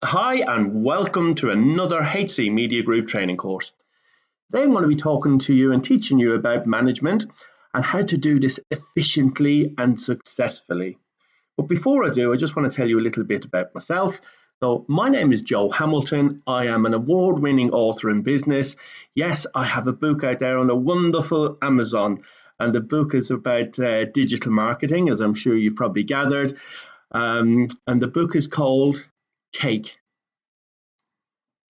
Hi, and welcome to another HC Media Group training course. Today I'm going to be talking to you and teaching you about management and how to do this efficiently and successfully. But before I do, I just want to tell you a little bit about myself. So, my name is Joe Hamilton. I am an award winning author in business. Yes, I have a book out there on the wonderful Amazon, and the book is about digital marketing, as I'm sure you've probably gathered. And the book is called Cake.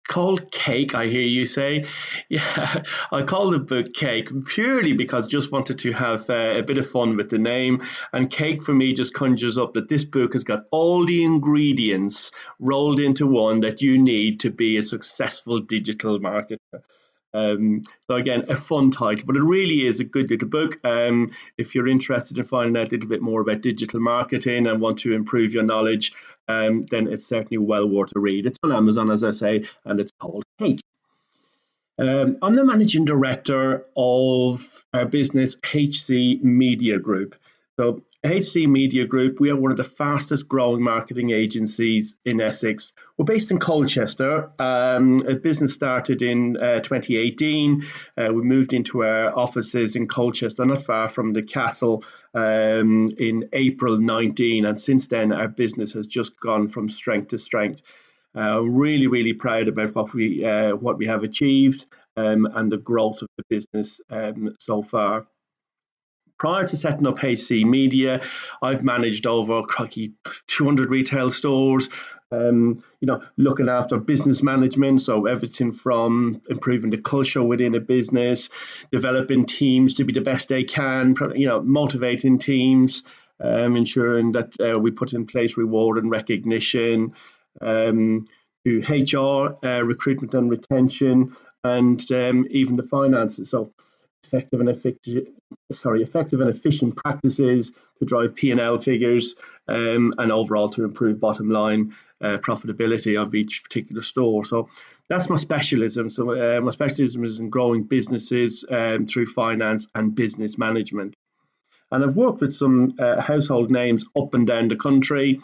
Called Cake, I hear you say. Yeah, I call the book Cake purely because I just wanted to have a bit of fun with the name. And cake for me just conjures up that this book has got all the ingredients rolled into one that you need to be a successful digital marketer. So again, a fun title, but it really is a good little book. If you're interested in finding out a little bit more about digital marketing and want to improve your knowledge, then it's certainly well worth a read. It's on Amazon, as I say, and it's called Cake. I'm the managing director of our business HC Media Group. So, HC Media Group, we are one of the fastest growing marketing agencies in Essex. We're based in Colchester. A business started in 2018. We moved into our offices in Colchester, not far from the castle, in April 19. And since then, our business has just gone from strength to strength. Really proud about what we have achieved and the growth of the business so far. Prior to setting up HC Media, I've managed over 200 retail stores. Looking after business management, so everything from improving the culture within a business, developing teams to be the best they can, motivating teams, ensuring that we put in place reward and recognition, to HR, recruitment and retention, and even the finances. So effective and efficient practices to drive P&L figures, and overall to improve bottom line profitability of each particular store. So that's my specialism. So my specialism is in growing businesses through finance and business management. And I've worked with some household names up and down the country.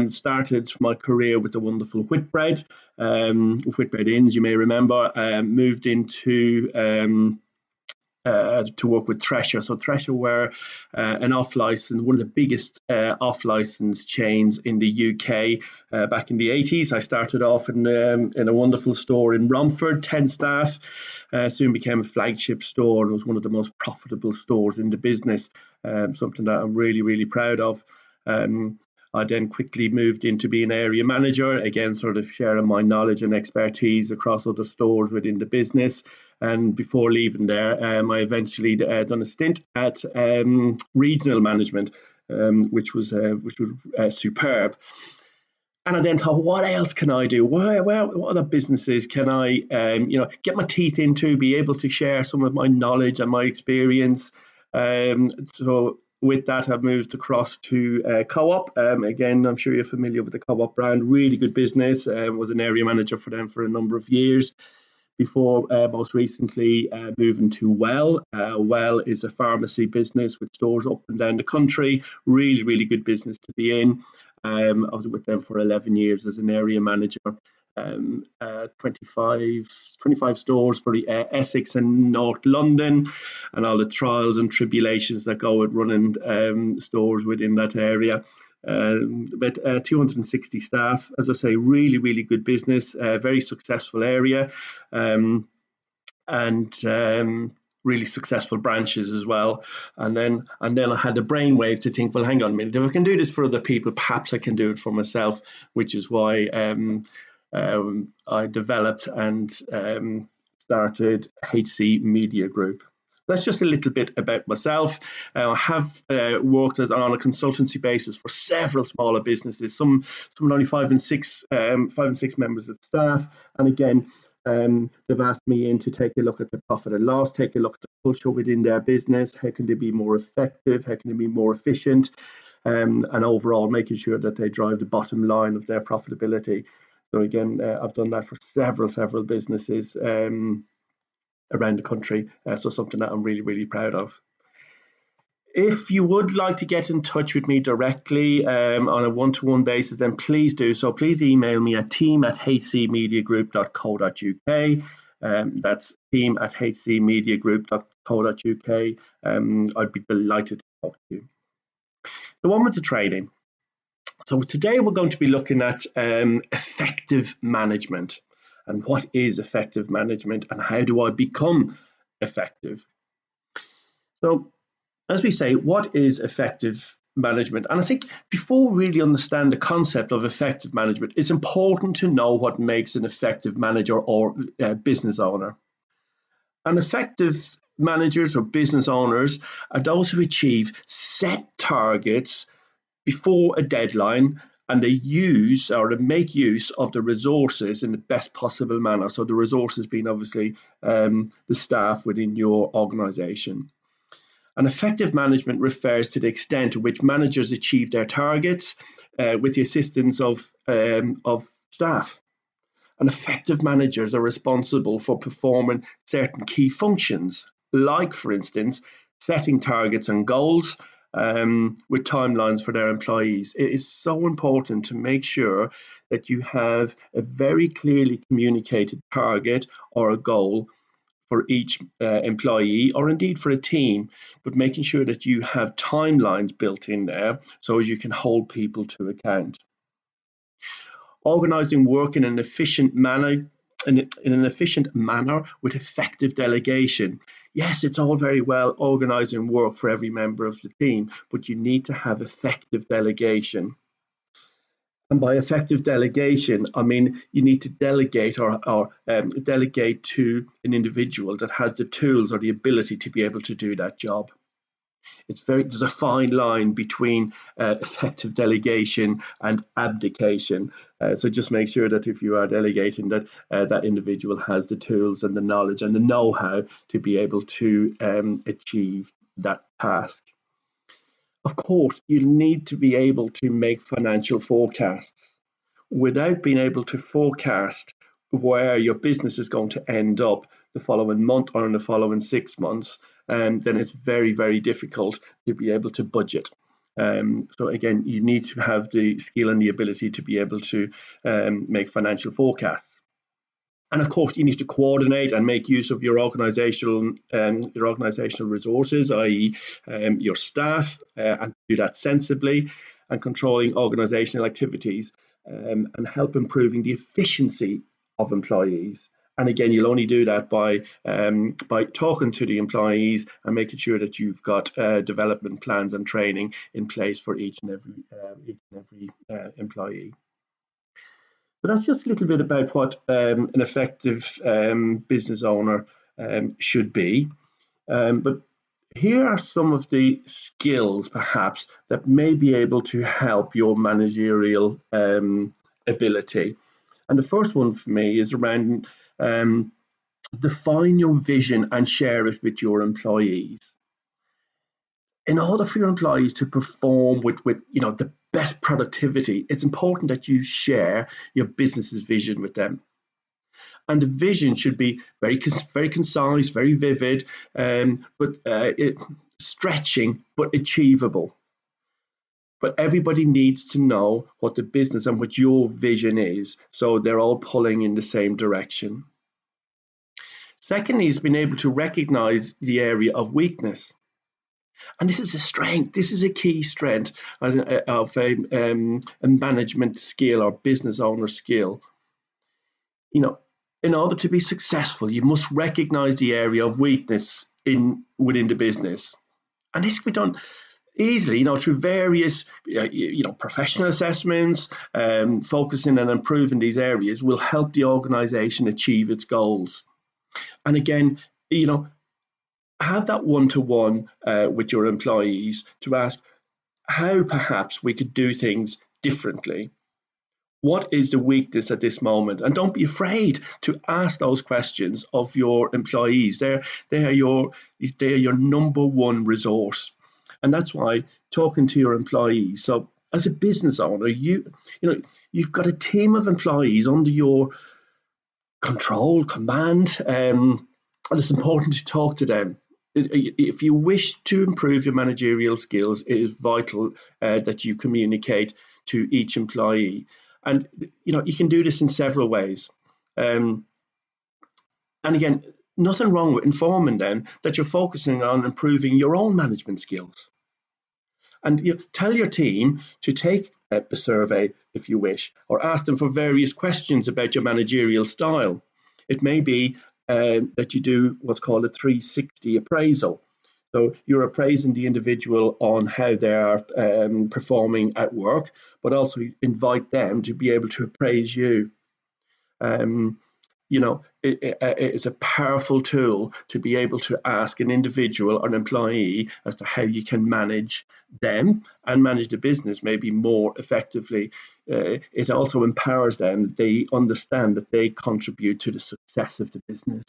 Started my career with the wonderful Whitbread, Whitbread Inns, you may remember. Moved into to work with Thresher. So Thresher were an off-license, one of the biggest off-license chains in the UK back in the 80s. I started off in a wonderful store in Romford, 10 staff. Soon became a flagship store and was one of the most profitable stores in the business, something that I'm really proud of. I then quickly moved into being area manager, again, sort of sharing my knowledge and expertise across other stores within the business. And before leaving there, I eventually done a stint at regional management, which was superb. And I then thought, what else can I do? What other businesses can I, get my teeth into, be able to share some of my knowledge and my experience? So with that, I've moved across to Co-op. Again, I'm sure you're familiar with the Co-op brand. Really good business. Was an area manager for them for a number of years before most recently moving to Well. Well is a pharmacy business with stores up and down the country. Really good business to be in. I was with them for 11 years as an area manager. 25 stores for the Essex and North London, and all the trials and tribulations that go with running stores within that area. About 260 staff, as I say, really good business, very successful area, and really successful branches as well. And then I had the brainwave to think, well, hang on a minute, if I can do this for other people, perhaps I can do it for myself, which is why I developed and started HC Media Group. That's just a little bit about myself. I have worked on a consultancy basis for several smaller businesses, some only five and six members of staff. And again, they've asked me in to take a look at the profit and loss, take a look at the culture within their business. How can they be more effective? How can they be more efficient? And overall, making sure that they drive the bottom line of their profitability. So again, I've done that for several businesses around the country. So something that I'm really proud of. If you would like to get in touch with me directly on a one-to-one basis, then please do so. Please email me at team@hcmediagroup.co.uk. That's team@hcmediagroup.co.uk. I'd be delighted to talk to you. So on with the training. So today we're going to be looking at effective management, and what is effective management and how do I become effective? So as we say, what is effective management? And I think before we really understand the concept of effective management, it's important to know what makes an effective manager or business owner. And effective managers or business owners are those who achieve set targets before a deadline, and they make use of the resources in the best possible manner. So the resources being obviously the staff within your organization. And effective management refers to the extent to which managers achieve their targets with the assistance of staff. And effective managers are responsible for performing certain key functions, like, for instance, setting targets and goals with timelines for their employees. It is so important to make sure that you have a very clearly communicated target or a goal for each employee, or indeed for a team, but making sure that you have timelines built in there so as you can hold people to account. Organising work in an efficient manner, with effective delegation. Yes, it's all very well organising work for every member of the team, but you need to have effective delegation. And by effective delegation, I mean you need to delegate or delegate to an individual that has the tools or the ability to be able to do that job. There's a fine line between effective delegation and abdication. So just make sure that if you are delegating, that that individual has the tools and the knowledge and the know-how to be able to achieve that task. Of course, you need to be able to make financial forecasts. Without being able to forecast where your business is going to end up the following month or in the following 6 months, then it's very, very difficult to be able to budget. So again, you need to have the skill and the ability to be able to make financial forecasts. And of course, you need to coordinate and make use of your organizational resources, i.e. your staff, and do that sensibly, and controlling organizational activities, and help improving the efficiency of employees. And again, you'll only do that by talking to the employees and making sure that you've got development plans and training in place for each and every employee. But that's just a little bit about what an effective business owner should be. But here are some of the skills, perhaps, that may be able to help your managerial ability. And the first one for me is around define your vision and share it with your employees. In order for your employees to perform with the best productivity, it's important that you share your business's vision with them. And the vision should be very concise, very vivid, but stretching, but achievable. But everybody needs to know what the business and what your vision is, so they're all pulling in the same direction. Secondly, is being able to recognize the area of weakness. And this is a strength. This is a key strength of a management skill or business owner skill. In order to be successful, you must recognize the area of weakness within the business, and this can be done easily, through various, professional assessments. Focusing and improving these areas will help the organization achieve its goals. And again, have that one-to-one with your employees to ask how perhaps we could do things differently. What is the weakness at this moment? And don't be afraid to ask those questions of your employees. They are your number one resource. And that's why talking to your employees. So as a business owner, you've got a team of employees under your control, command, and it's important to talk to them. if you wish to improve your managerial skills, it is vital that you communicate to each employee. And you can do this in several ways. And again, nothing wrong with informing them that you're focusing on improving your own management skills. And tell your team to take a survey, if you wish, or ask them for various questions about your managerial style. It may be that you do what's called a 360 appraisal. So you're appraising the individual on how they are performing at work, but also invite them to be able to appraise you. It's a powerful tool to be able to ask an individual or an employee as to how you can manage them and manage the business maybe more effectively. It also empowers them. They understand that they contribute to the success of the business.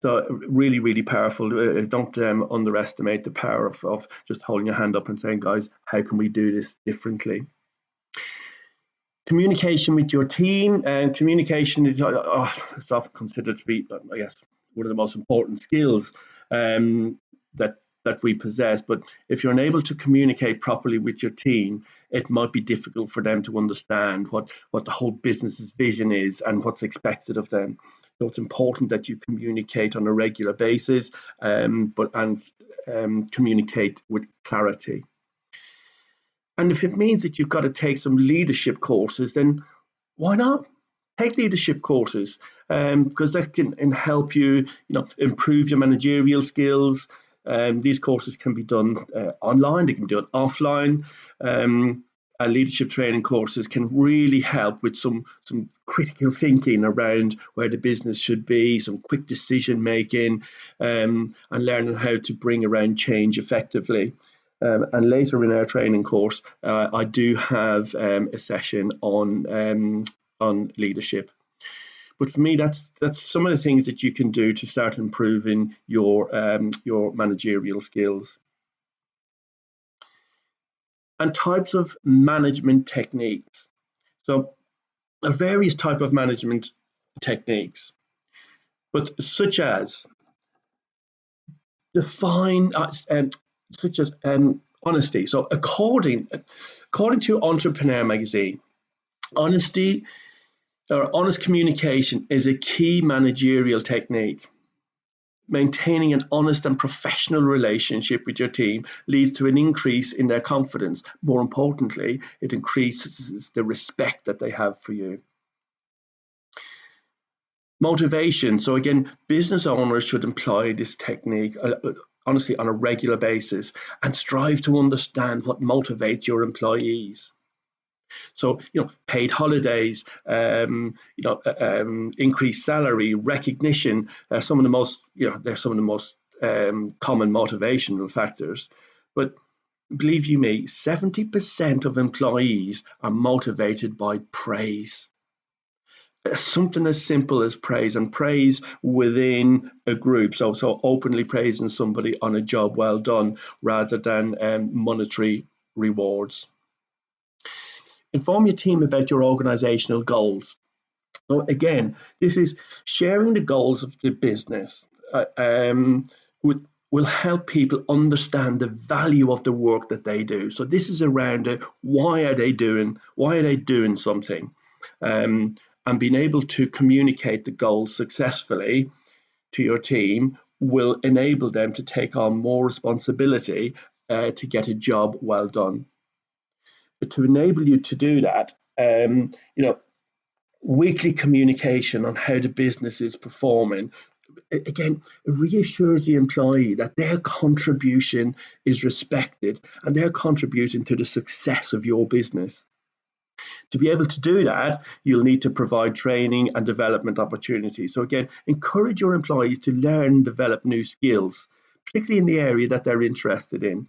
So really, really powerful. Don't underestimate the power of just holding your hand up and saying, guys, how can we do this differently? Communication with your team, and communication is it's often considered to be, I guess, one of the most important skills that we possess. But if you're unable to communicate properly with your team, it might be difficult for them to understand what the whole business's vision is and what's expected of them. So it's important that you communicate on a regular basis, and communicate with clarity. And if it means that you've got to take some leadership courses, then why not? Take leadership courses, because that can help you, improve your managerial skills. These courses can be done online, they can be done offline. Leadership training courses can really help with some critical thinking around where the business should be, some quick decision making, and learning how to bring around change effectively. And later in our training course, I do have a session on leadership. But for me, that's some of the things that you can do to start improving your managerial skills. And types of management techniques. So there are various types of management techniques, but such as honesty. So according to Entrepreneur Magazine, honest communication is a key managerial technique. Maintaining an honest and professional relationship with your team leads to an increase in their confidence. More importantly, it increases the respect that they have for you. Motivation. So again, business owners should employ this technique honestly on a regular basis and strive to understand what motivates your employees. So, paid holidays, increased salary, recognition, some of the most, they're some of the most common motivational factors. But believe you me, 70% of employees are motivated by praise. Something as simple as praise, and praise within a group. So openly praising somebody on a job well done rather than monetary rewards. Inform your team about your organizational goals. So again, this is sharing the goals of the business will help people understand the value of the work that they do. So this is around why are they doing something, and being able to communicate the goals successfully to your team will enable them to take on more responsibility to get a job well done. But to enable you to do that, weekly communication on how the business is performing, again, reassures the employee that their contribution is respected and they're contributing to the success of your business. To be able to do that, you'll need to provide training and development opportunities. So again, encourage your employees to learn and develop new skills, particularly in the area that they're interested in.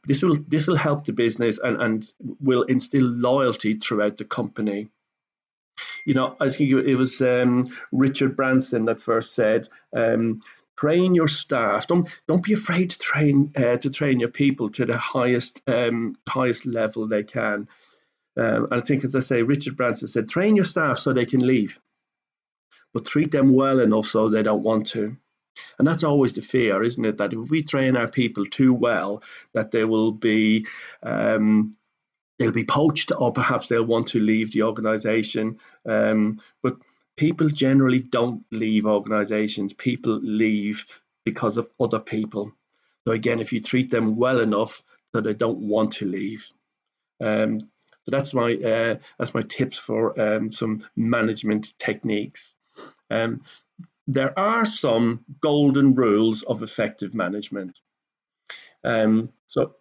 This will help the business and will instill loyalty throughout the company. I think it was Richard Branson that first said, train your staff. Don't be afraid to train your people to the highest level they can. I think, as I say, Richard Branson said, train your staff so they can leave, but treat them well enough so they don't want to. And that's always the fear, isn't it? That if we train our people too well, that they will be they'll be poached, or perhaps they'll want to leave the organization. But people generally don't leave organizations. People leave because of other people. So again, if you treat them well enough, so they don't want to leave. So that's my tips for some management techniques. There are some golden rules of effective management. So,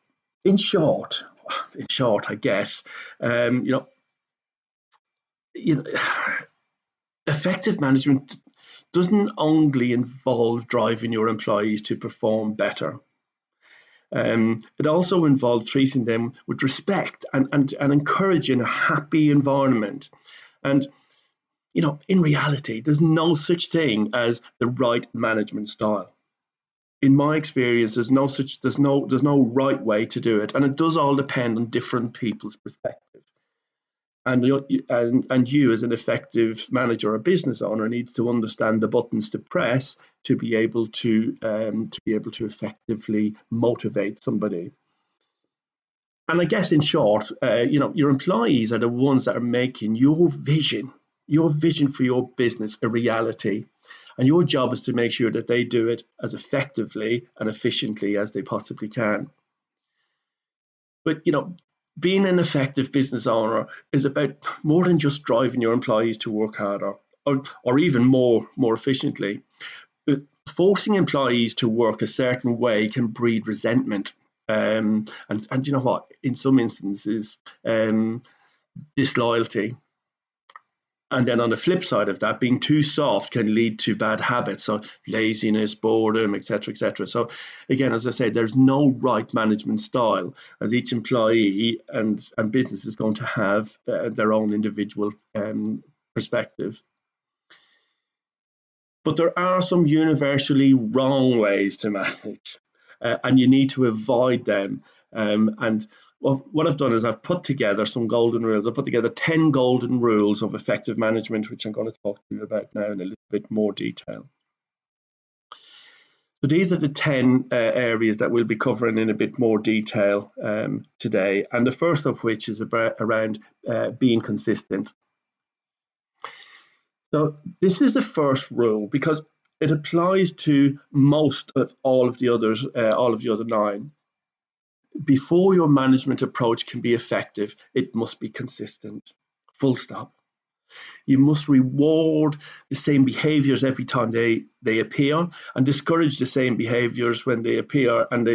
in short, I guess, you know, effective management doesn't only involve driving your employees to perform better. It also involves treating them with respect and encouraging a happy environment. And in reality, there's no such thing as the right management style. In my experience, there's no right way to do it, and it does all depend on different people's perspective. And you as an effective manager or business owner needs to understand the buttons to press to be able to effectively motivate somebody. And I guess in short, your employees are the ones that are making your vision for your business a reality. And your job is to make sure that they do it as effectively and efficiently as they possibly can. But being an effective business owner is about more than just driving your employees to work harder or even more efficiently. But forcing employees to work a certain way can breed resentment. And you know what? In some instances, disloyalty. And then on the flip side of that, being too soft can lead to bad habits, so laziness, boredom, etc., etc. So again, as I say, there's no right management style, as each employee and business is going to have their own individual perspective. But there are some universally wrong ways to manage, and you need to avoid them. And what I've done is I've put together some golden rules. I've put together 10 golden rules of effective management, which I'm going to talk to you about now in a little bit more detail. So these are the 10 areas that we'll be covering in a bit more detail today. And the first of which is around being consistent. So this is the first rule because it applies to most of all of the other 9. Before your management approach can be effective, it must be consistent. Full stop. You must reward the same behaviors every time they appear and discourage the same behaviors when they appear, and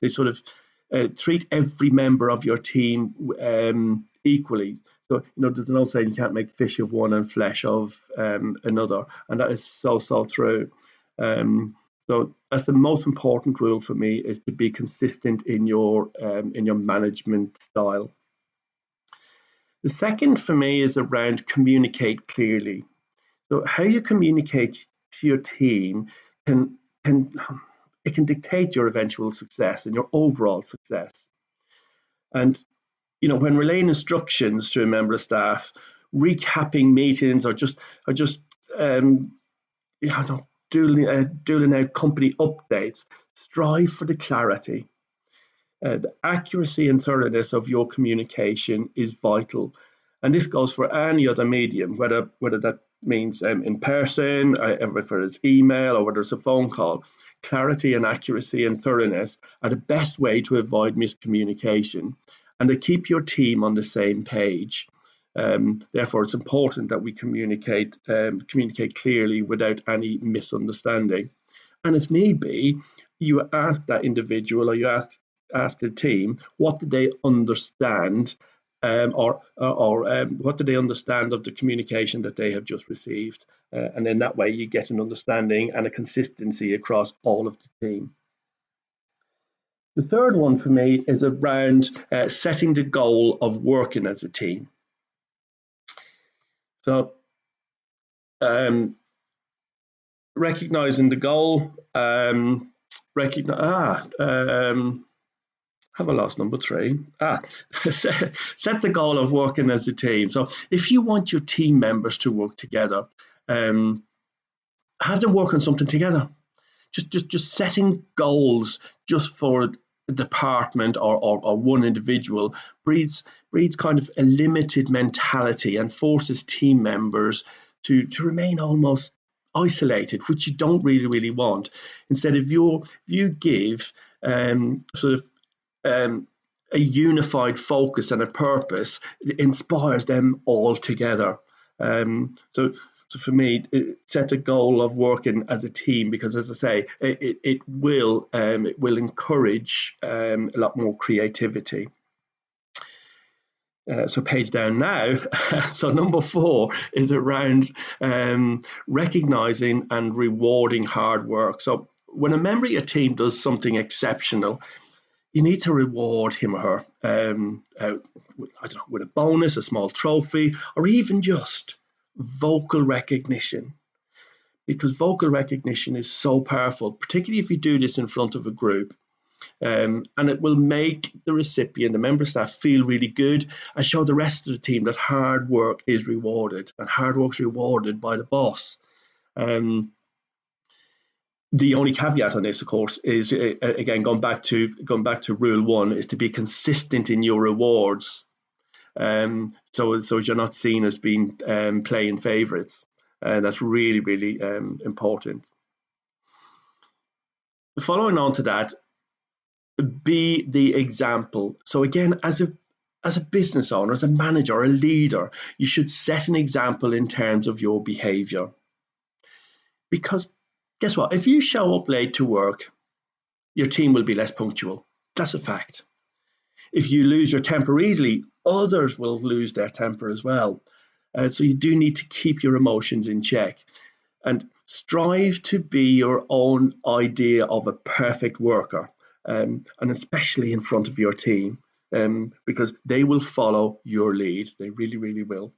they sort of treat every member of your team equally. So, there's an old saying, you can't make fish of one and flesh of another, and that is so true. So that's the most important rule for me, is to be consistent in your management style. The second for me is around communicate clearly. So how you communicate to your team can dictate your eventual success and your overall success. And when relaying instructions to a member of staff, recapping meetings, or just doing out company updates, strive for the clarity. The accuracy and thoroughness of your communication is vital, and this goes for any other medium, whether that means in person, whether it's email, or whether it's a phone call. Clarity and accuracy and thoroughness are the best way to avoid miscommunication, and to keep your team on the same page. Therefore, it's important that we communicate clearly without any misunderstanding. And if need be, you ask that individual, or you ask the team, what did they understand, or what did they understand of the communication that they have just received? And then that way you get an understanding and a consistency across all of the team. The third one for me is around setting the goal of working as a team. So recognizing the goal, have I lost number 3? Set the goal of working as a team. So if you want your team members to work together, have them work on something together. just setting goals just for a department or one individual breeds kind of a limited mentality and forces team members to remain almost isolated, which you don't really want. Instead, if you give sort of a unified focus and a purpose, it inspires them all together. So for me, set a goal of working as a team, because, as I say, it will encourage a lot more creativity. So page down now. So number 4 is around recognizing and rewarding hard work. So when a member of your team does something exceptional, you need to reward him or her, I don't know, with a bonus, a small trophy, or even just vocal recognition. Because vocal recognition is so powerful, particularly if you do this in front of a group. And it will make the recipient, the member staff, feel really good and show the rest of the team that hard work is rewarded, and hard work is rewarded by the boss. The only caveat on this, of course, is again going back to rule 1, is to be consistent in your rewards. So you're not seen as being playing favourites, and that's really important. Following on to that, be the example. So again, as a business owner, as a manager, or a leader, you should set an example in terms of your behaviour. Because guess what? If you show up late to work, your team will be less punctual. That's a fact. If you lose your temper easily, others will lose their temper as well. So you do need to keep your emotions in check and strive to be your own idea of a perfect worker, and especially in front of your team, because they will follow your lead. They really will.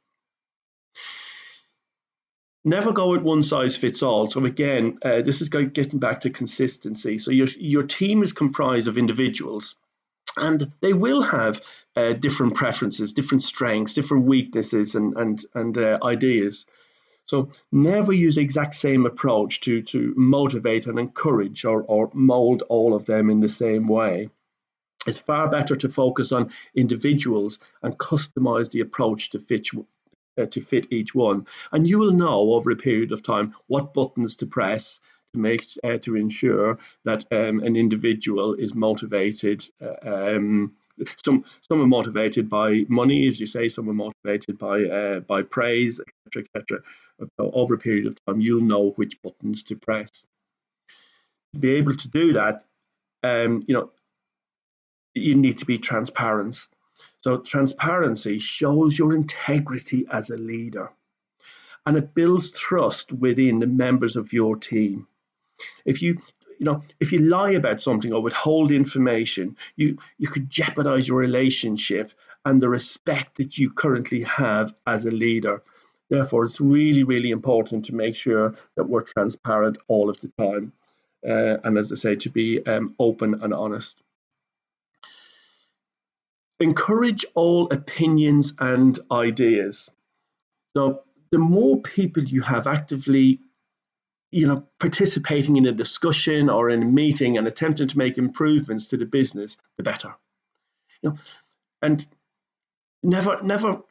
Never go with one size fits all. So again, this is getting back to consistency. So your team is comprised of individuals, and they will have different preferences, different strengths, different weaknesses, and ideas. So never use the exact same approach to motivate and encourage or mold all of them in the same way. It's far better to focus on individuals and customize the approach to fit each one, and you will know over a period of time what buttons to press to ensure that an individual is motivated. Some are motivated by money, as you say. Some are motivated by praise, etc. So over a period of time, you'll know which buttons to press. To be able to do that, you need to be transparent. So transparency shows your integrity as a leader, and it builds trust within the members of your team. If you lie about something or withhold information, you could jeopardize your relationship and the respect that you currently have as a leader. Therefore, it's really important to make sure that we're transparent all of the time, and as I say, to be open and honest. Encourage all opinions and ideas. So the more people you have actively participating in a discussion or in a meeting and attempting to make improvements to the business, the better. And never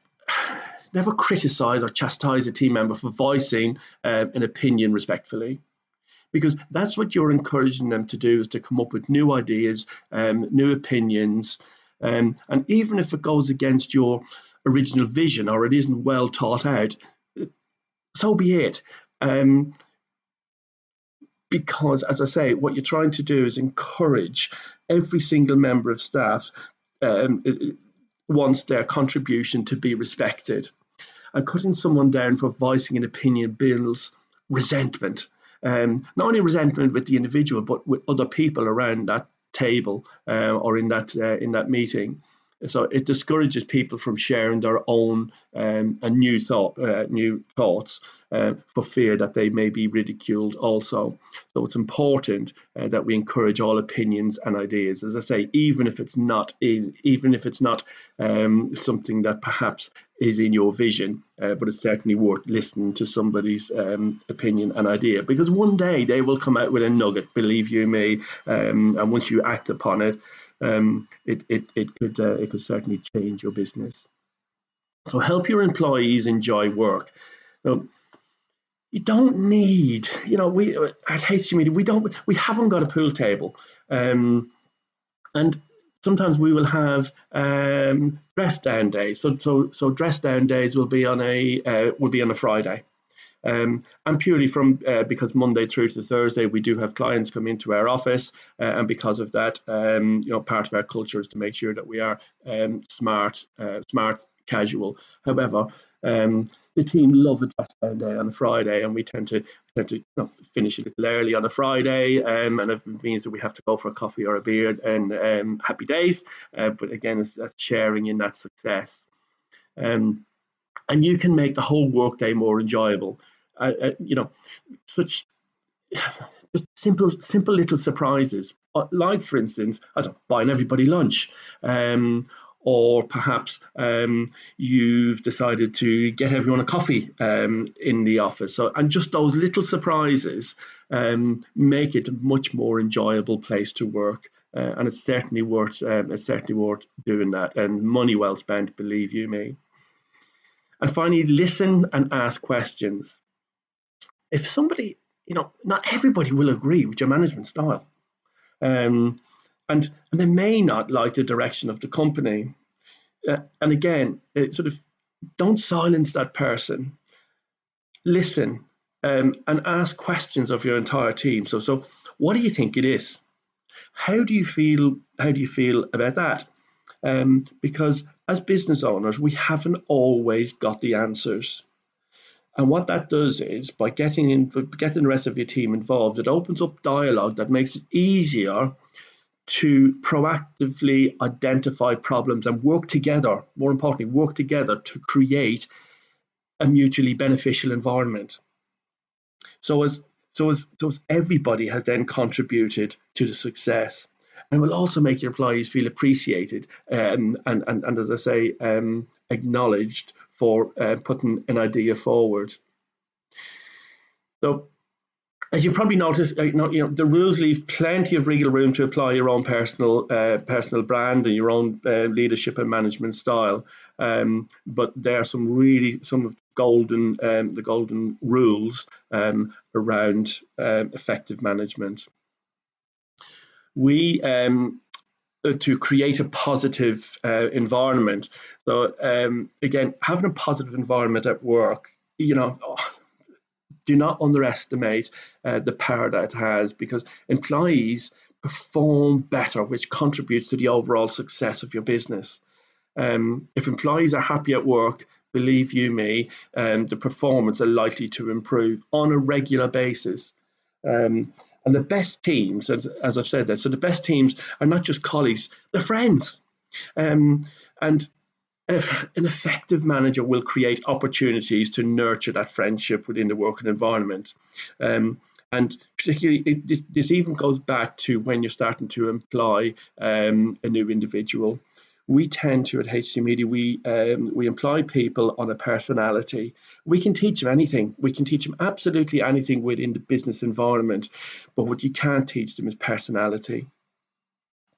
criticize or chastise a team member for voicing an opinion respectfully, because that's what you're encouraging them to do, is to come up with new ideas, new opinions, and even if it goes against your original vision or it isn't well thought out, so be it. Because, as I say, what you're trying to do is encourage every single member of staff wants their contribution to be respected. And cutting someone down for voicing an opinion builds resentment. Not only resentment with the individual, but with other people around that table or in that meeting. So it discourages people from sharing their own and new thoughts for fear that they may be ridiculed also. So it's important that we encourage all opinions and ideas. As I say, even if it's not something that perhaps is in your vision, but it's certainly worth listening to somebody's opinion and idea, because one day they will come out with a nugget, believe you me, and once you act upon it, it could certainly change your business. So help your employees enjoy work. Now, you don't need, we at HC Media, we haven't got a pool table, and sometimes we will have dress down days. So dress down days will be on a Friday. And purely from because Monday through to Thursday we do have clients come into our office, and because of that, part of our culture is to make sure that we are smart casual. However, the team love a dress down day on a Friday, and we tend to finish a little early on a Friday, and if it means that we have to go for a coffee or a beer, and happy days. But again, that's sharing in that success. And you can make the whole workday more enjoyable. Such just simple little surprises, like for instance, I don't buying everybody lunch, or perhaps you've decided to get everyone a coffee in the office. And just those little surprises make it a much more enjoyable place to work. And it's certainly worth doing that, and money well spent, believe you me. And finally, listen and ask questions. If somebody, not everybody will agree with your management style, and they may not like the direction of the company. And again, sort of don't silence that person. Listen, and ask questions of your entire team. So what do you think it is? How do you feel? How do you feel about that? Because as business owners, we haven't always got the answers. And what that does is, by getting the rest of your team involved, it opens up dialogue that makes it easier to proactively identify problems and work together, more importantly, work together to create a mutually beneficial environment. So as everybody has then contributed to the success. And it will also make your employees feel appreciated, and as I say, acknowledged for putting an idea forward. So, as you probably noticed, the rules leave plenty of wriggle room to apply your own personal brand and your own leadership and management style. But there are some of the golden rules around effective management. We to create a positive environment. So again, having a positive environment at work, do not underestimate the power that it has, because employees perform better, which contributes to the overall success of your business. If employees are happy at work, believe you me, the performance are likely to improve on a regular basis. And the best teams, as I've said, so the best teams are not just colleagues, they're friends. And if an effective manager will create opportunities to nurture that friendship within the working environment. And particularly, this even goes back to when you're starting to employ a new individual. We tend to, at HC Media, we employ people on a personality. We can teach them anything. We can teach them absolutely anything within the business environment, but what you can't teach them is personality.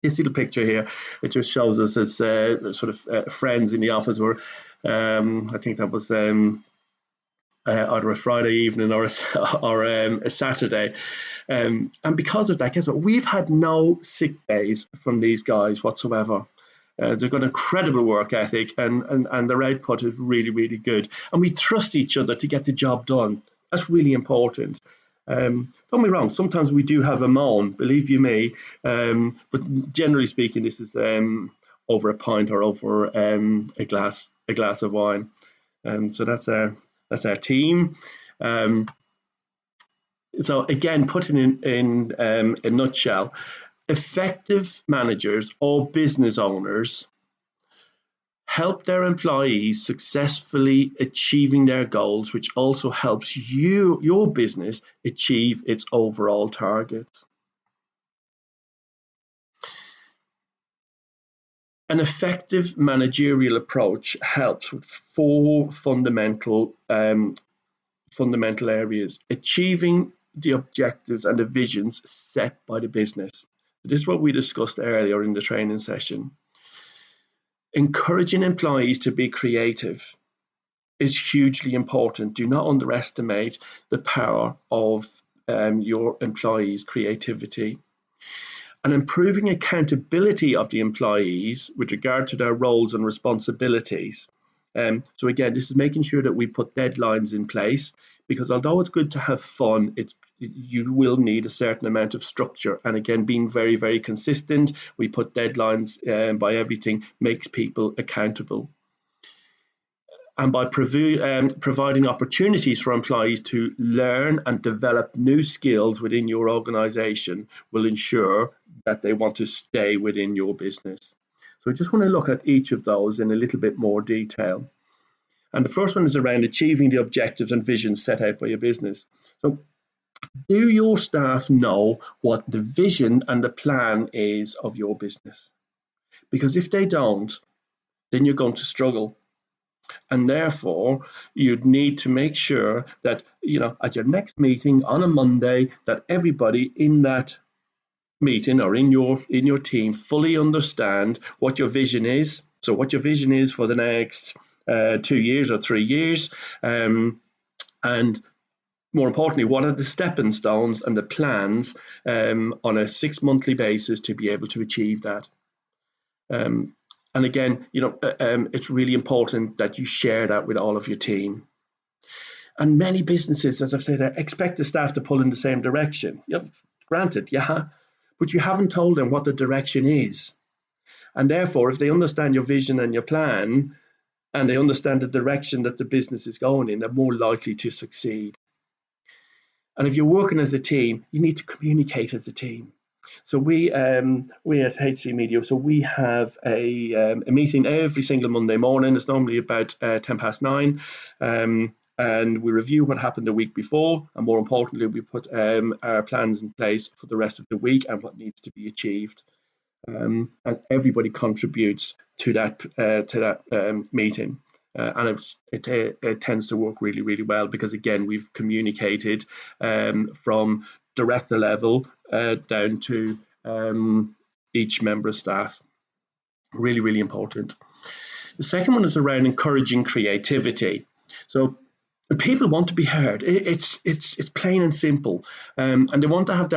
This little picture here, it just shows us as friends in the office. Where I think that was either a Friday evening or a Saturday. And because of that, guess what? We've had no sick days from these guys whatsoever. They've got incredible work ethic, and their output is really, really good. And we trust each other to get the job done. That's really important. Don't get me wrong, sometimes we do have a moan, believe you me, but generally speaking, this is over a pint or over a glass of wine. So that's our team. So again, putting in a nutshell, effective managers or business owners help their employees successfully achieving their goals, which also helps your business achieve its overall targets. An effective managerial approach helps with four fundamental areas: achieving the objectives and the visions set by the business. This is what we discussed earlier in the training session. Encouraging employees to be creative is hugely important. Do not underestimate the power of your employees' creativity. And improving accountability of the employees with regard to their roles and responsibilities. So again, this is making sure that we put deadlines in place, because although it's good to have fun, you will need a certain amount of structure. And again, being very, very consistent, we put deadlines by everything, makes people accountable. And by providing opportunities for employees to learn and develop new skills within your organization will ensure that they want to stay within your business. So I just want to look at each of those in a little bit more detail. And the first one is around achieving the objectives and visions set out by your business. So do your staff know what the vision and the plan is of your business? Because if they don't, then you're going to struggle. And therefore, you'd need to make sure that, at your next meeting on a Monday, that everybody in that meeting or in your team fully understand what your vision is. So what your vision is for the next 2 years or 3 years, and more importantly, what are the stepping stones and the plans on a 6 monthly basis to be able to achieve that. And again, it's really important that you share that with all of your team. And many businesses, as I've said, expect the staff to pull in the same direction. Granted, yeah, but you haven't told them what the direction is. And therefore, if they understand your vision and your plan, and they understand the direction that the business is going in, they're more likely to succeed. And if you're working as a team, you need to communicate as a team. So we at HC Media, so we have a meeting every single Monday morning. It's normally about 9:10, and we review what happened the week before, and more importantly, we put our plans in place for the rest of the week and what needs to be achieved. And everybody contributes to that meeting. And it tends to work really, really well, because again, we've communicated from director level down to each member of staff. Really, really important. The second one is around encouraging creativity. So people want to be heard. It's plain and simple, and they want to have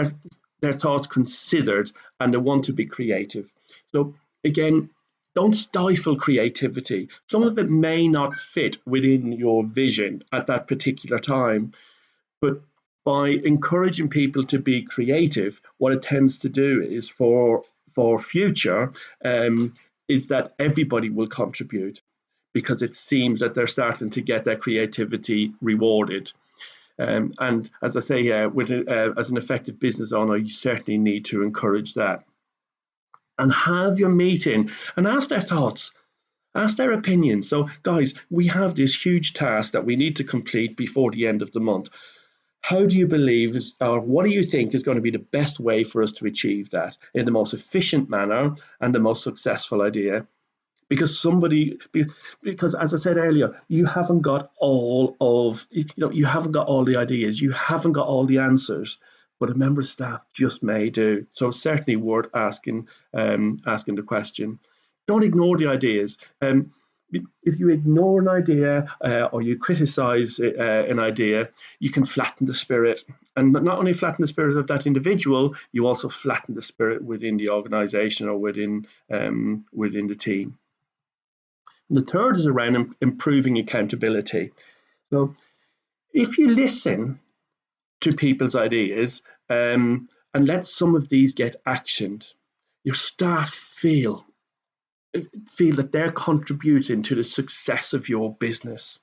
their thoughts considered, and they want to be creative. So again, don't stifle creativity. Some of it may not fit within your vision at that particular time, but by encouraging people to be creative, what it tends to do is for future is that everybody will contribute, because it seems that they're starting to get their creativity rewarded. And as I say, as an effective business owner, you certainly need to encourage that. And have your meeting and ask their thoughts, ask their opinions. So guys, we have this huge task that we need to complete before the end of the month. How do you believe, or what do you think is going to be the best way for us to achieve that in the most efficient manner and the most successful idea? Because as I said earlier, you haven't got all the ideas, you haven't got all the answers, but a member of staff just may do. So it's certainly worth asking the question. Don't ignore the ideas. If you ignore an idea or you criticize an idea, you can flatten the spirit. And not only flatten the spirit of that individual, you also flatten the spirit within the organization or within the team. And the third is around improving accountability. So if you listen to people's ideas and let some of these get actioned, your staff feel that they're contributing to the success of your business.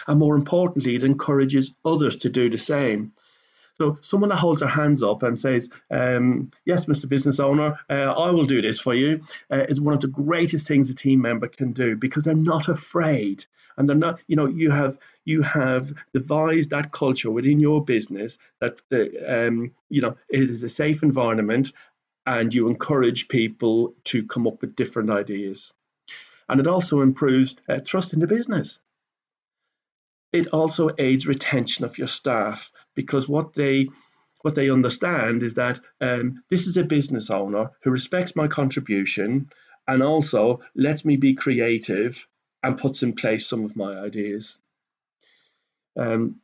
And more importantly, it encourages others to do the same. So someone that holds their hands up and says, yes, Mr. Business Owner, I will do this for you, is one of the greatest things a team member can do, because they're not afraid. And they're not, you have devised that culture within your business that, it is a safe environment, and you encourage people to come up with different ideas. And it also improves trust in the business. It also aids retention of your staff, because what they understand is that this is a business owner who respects my contribution and also lets me be creative and puts in place some of my ideas. And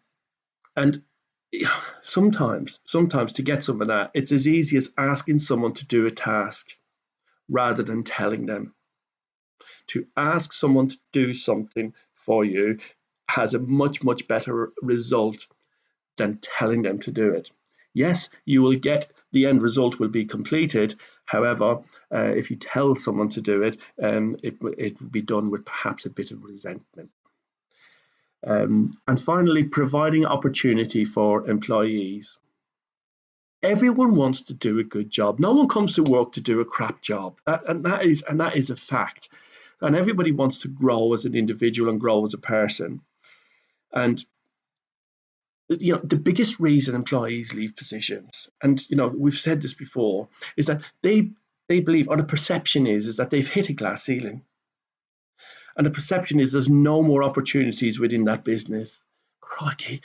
sometimes to get some of that, it's as easy as asking someone to do a task rather than telling them. To ask someone to do something for you has a much, much better result than telling them to do it. Yes, you will get the end result will be completed. However, if you tell someone to do it, it will be done with perhaps a bit of resentment. And finally, providing opportunity for employees. Everyone wants to do a good job. No one comes to work to do a crap job, and that is a fact. And everybody wants to grow as an individual and grow as a person. And the biggest reason employees leave positions, and we've said this before, is that they believe, or the perception is that they've hit a glass ceiling. And the perception is there's no more opportunities within that business. Crikey,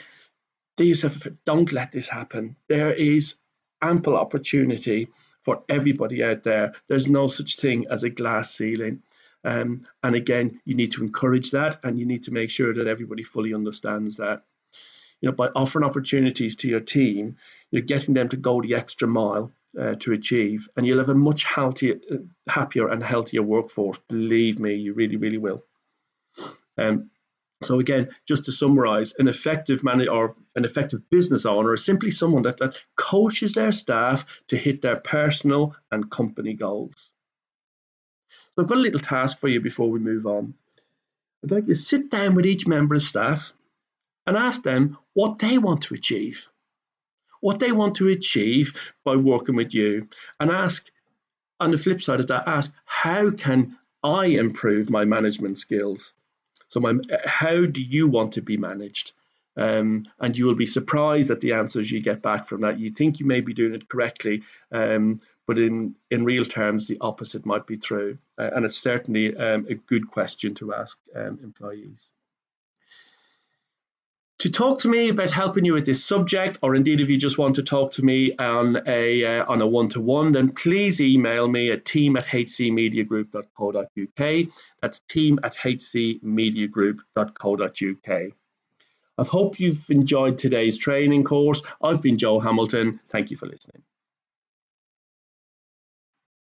don't let this happen. There is ample opportunity for everybody out there. There's no such thing as a glass ceiling. And again, you need to encourage that, and you need to make sure that everybody fully understands that. By offering opportunities to your team, you're getting them to go the extra mile to achieve, and you'll have a much happier and healthier workforce. Believe me, you really, really will. So again, just to summarize, an effective manager or an effective business owner is simply someone that coaches their staff to hit their personal and company goals. So I've got a little task for you before we move on. I'd like you to sit down with each member of staff and ask them what they want to achieve. What they want to achieve by working with you. And ask, on the flip side of that, ask, how can I improve my management skills? So how do you want to be managed? And you will be surprised at the answers you get back from that. You think you may be doing it correctly, but in real terms, the opposite might be true. And it's certainly a good question to ask employees. To talk to me about helping you with this subject, or indeed if you just want to talk to me on a one-to-one, then please email me at team@hcmediagroup.co.uk. That's team@hcmediagroup.co.uk. I hope you've enjoyed today's training course. I've been Joe Hamilton. Thank you for listening.